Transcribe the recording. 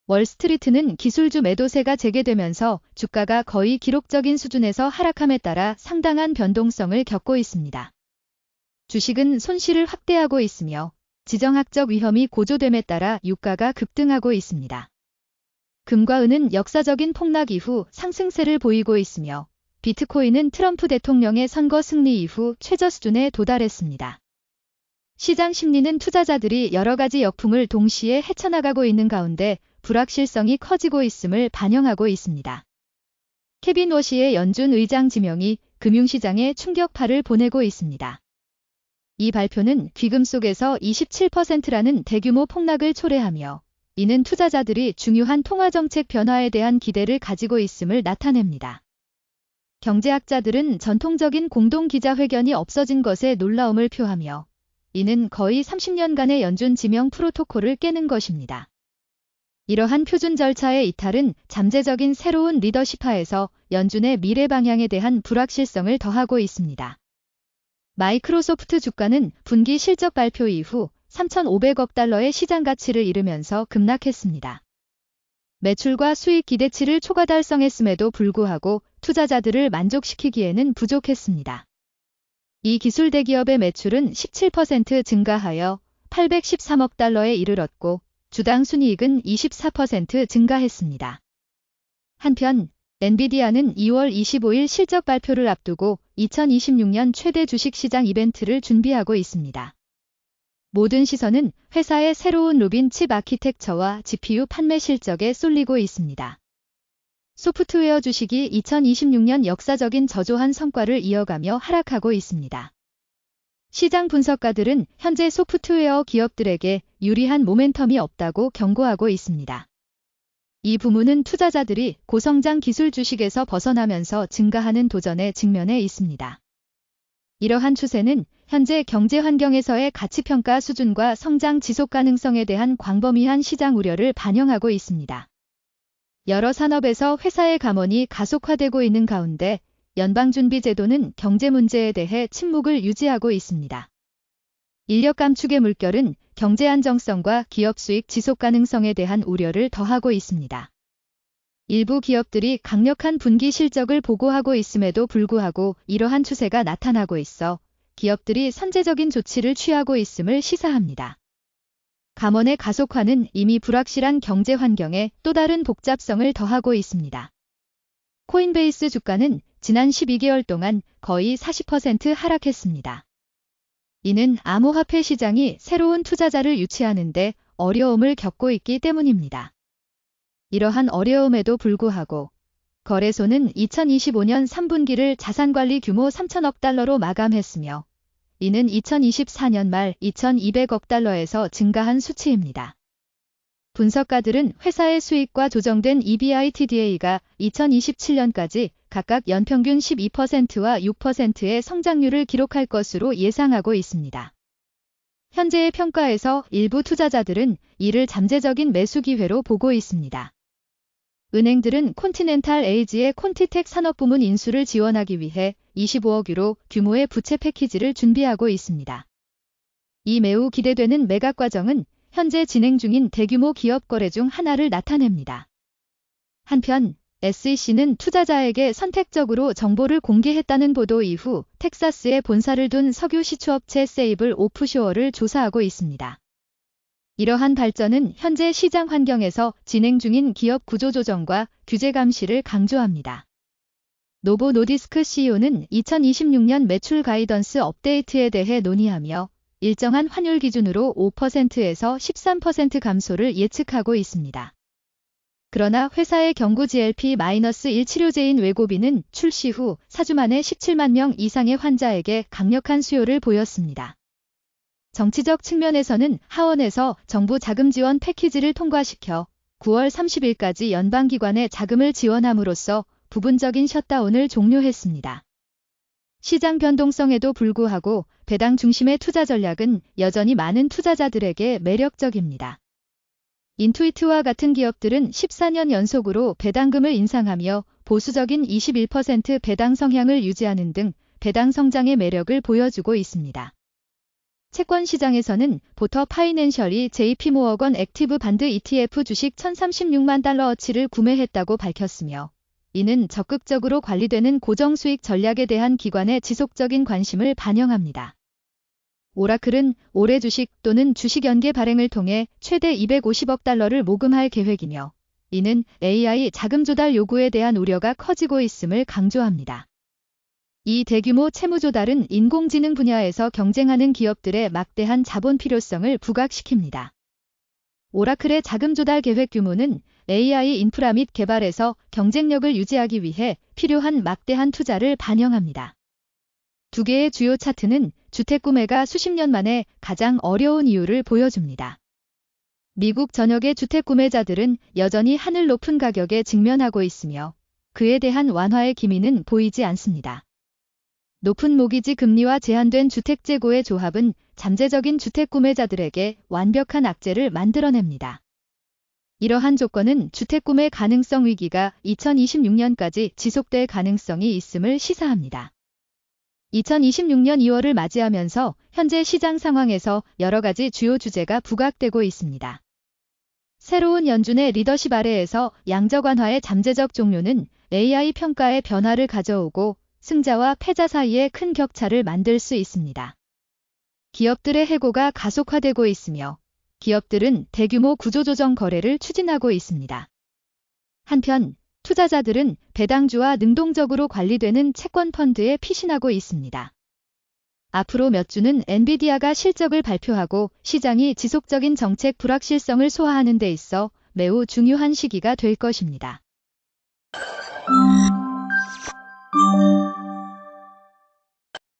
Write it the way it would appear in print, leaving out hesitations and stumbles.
월스트리트는 기술주 매도세가 재개되면서 주가가 거의 기록적인 수준에서 하락함에 따라 상당한 변동성을 겪고 있습니다. 주식은 손실을 확대하고 있으며 지정학적 위험이 고조됨에 따라 유가가 급등하고 있습니다. 금과 은은 역사적인 폭락 이후 상승세를 보이고 있으며 비트코인은 트럼프 대통령의 선거 승리 이후 최저 수준에 도달했습니다. 시장 심리는 투자자들이 여러 가지 역풍을 동시에 헤쳐나가고 있는 가운데 불확실성이 커지고 있음을 반영하고 있습니다. 케빈 워시의 연준 의장 지명이 금융시장에 충격파를 보내고 있습니다. 이 발표는 귀금 속에서 27%라는 대규모 폭락을 초래하며 이는 투자자들이 중요한 통화정책 변화에 대한 기대를 가지고 있음을 나타냅니다. 경제학자들은 전통적인 공동기자회견이 없어진 것에 놀라움을 표하며 이는 거의 30년간의 연준 지명 프로토콜을 깨는 것입니다. 이러한 표준 절차의 이탈은 잠재적인 새로운 리더십 하에서 연준의 미래 방향에 대한 불확실성을 더하고 있습니다. 마이크로소프트 주가는 분기 실적 발표 이후 3,500억 달러의 시장 가치를 잃으면서 급락했습니다. 매출과 수익 기대치를 초과 달성했음에도 불구하고 투자자들을 만족시키기에는 부족했습니다. 이 기술 대기업의 매출은 17% 증가하여 813억 달러에 이르렀고 주당 순이익은 24% 증가했습니다. 한편 엔비디아는 2월 25일 실적 발표를 앞두고 2026년 최대 주식시장 이벤트를 준비하고 있습니다. 모든 시선은 회사의 새로운 루빈 칩 아키텍처와 GPU 판매 실적에 쏠리고 있습니다. 소프트웨어 주식이 2026년 역사적인 저조한 성과를 이어가며 하락하고 있습니다. 시장 분석가들은 현재 소프트웨어 기업들에게 유리한 모멘텀이 없다고 경고하고 있습니다. 이 부문은 투자자들이 고성장 기술 주식에서 벗어나면서 증가하는 도전에 직면해 있습니다. 이러한 추세는 현재 경제 환경에서의 가치평가 수준과 성장 지속 가능성에 대한 광범위한 시장 우려를 반영하고 있습니다. 여러 산업에서 회사의 감원이 가속화되고 있는 가운데 연방준비제도는 경제 문제에 대해 침묵을 유지하고 있습니다. 인력 감축의 물결은 경제 안정성과 기업 수익 지속 가능성에 대한 우려를 더하고 있습니다. 일부 기업들이 강력한 분기 실적을 보고하고 있음에도 불구하고 이러한 추세가 나타나고 있어 기업들이 선제적인 조치를 취하고 있음을 시사합니다. 감원의 가속화는 이미 불확실한 경제 환경에 또 다른 복잡성을 더하고 있습니다. 코인베이스 주가는 지난 12개월 동안 거의 40% 하락했습니다. 이는 암호화폐 시장이 새로운 투자자를 유치하는데 어려움을 겪고 있기 때문입니다. 이러한 어려움에도 불구하고 거래소는 2025년 3분기를 자산관리 규모 3천억 달러로 마감했으며 이는 2024년 말 2,200억 달러에서 증가한 수치입니다. 분석가들은 회사의 수익과 조정된 EBITDA가 2027년까지 각각 연평균 12%와 6%의 성장률을 기록할 것으로 예상하고 있습니다. 현재의 평가에서 일부 투자자들은 이를 잠재적인 매수 기회로 보고 있습니다. 은행들은 콘티넨탈 에이지의 콘티텍 산업부문 인수를 지원하기 위해 25억 유로 규모의 부채 패키지를 준비하고 있습니다. 이 매우 기대되는 매각 과정은 현재 진행 중인 대규모 기업 거래 중 하나를 나타냅니다. 한편 SEC는 투자자에게 선택적으로 정보를 공개했다는 보도 이후 텍사스에 본사를 둔 석유 시추업체 세이블 오프쇼어를 조사하고 있습니다. 이러한 발전은 현재 시장 환경에서 진행 중인 기업 구조조정과 규제 감시를 강조합니다. 노보 노디스크 CEO는 2026년 매출 가이던스 업데이트에 대해 논의하며 일정한 환율 기준으로 5%에서 13% 감소를 예측하고 있습니다. 그러나 회사의 경구 GLP-1 치료제인 웨고비는 출시 후 4주 만에 17만 명 이상의 환자에게 강력한 수요를 보였습니다. 정치적 측면에서는 하원에서 정부 자금 지원 패키지를 통과시켜 9월 30일까지 연방기관에 자금을 지원함으로써 부분적인 셧다운을 종료했습니다. 시장 변동성에도 불구하고 배당 중심의 투자 전략은 여전히 많은 투자자들에게 매력적입니다. 인투이트와 같은 기업들은 14년 연속으로 배당금을 인상하며 보수적인 21% 배당 성향을 유지하는 등 배당 성장의 매력을 보여주고 있습니다. 채권 시장에서는 보터 파이낸셜이 JP모어건 액티브 반드 ETF 주식 1036만 달러어치를 구매했다고 밝혔으며, 이는 적극적으로 관리되는 고정수익 전략에 대한 기관의 지속적인 관심을 반영합니다. 오라클은 올해 주식 또는 주식 연계 발행을 통해 최대 250억 달러를 모금할 계획이며, 이는 AI 자금 조달 요구에 대한 우려가 커지고 있음을 강조합니다. 이 대규모 채무 조달은 인공지능 분야에서 경쟁하는 기업들의 막대한 자본 필요성을 부각시킵니다. 오라클의 자금 조달 계획 규모는 AI 인프라 및 개발에서 경쟁력을 유지하기 위해 필요한 막대한 투자를 반영합니다. 두 개의 주요 차트는 주택 구매가 수십 년 만에 가장 어려운 이유를 보여줍니다. 미국 전역의 주택 구매자들은 여전히 하늘 높은 가격에 직면하고 있으며, 그에 대한 완화의 기미는 보이지 않습니다. 높은 모기지 금리와 제한된 주택 재고의 조합은 잠재적인 주택 구매자들에게 완벽한 악재를 만들어냅니다. 이러한 조건은 주택 구매 가능성 위기가 2026년까지 지속될 가능성이 있음을 시사합니다. 2026년 2월을 맞이하면서 현재 시장 상황에서 여러 가지 주요 주제가 부각되고 있습니다. 새로운 연준의 리더십 아래에서 양적 완화의 잠재적 종료는 AI 평가의 변화를 가져오고 승자와 패자 사이에 큰 격차를 만들 수 있습니다. 기업들의 해고가 가속화되고 있으며, 기업들은 대규모 구조조정 거래를 추진하고 있습니다. 한편 투자자들은 배당주와 능동적으로 관리되는 채권 펀드에 피신하고 있습니다. 앞으로 몇 주는 엔비디아가 실적을 발표하고 시장이 지속적인 정책 불확실성을 소화하는 데 있어 매우 중요한 시기가 될 것입니다.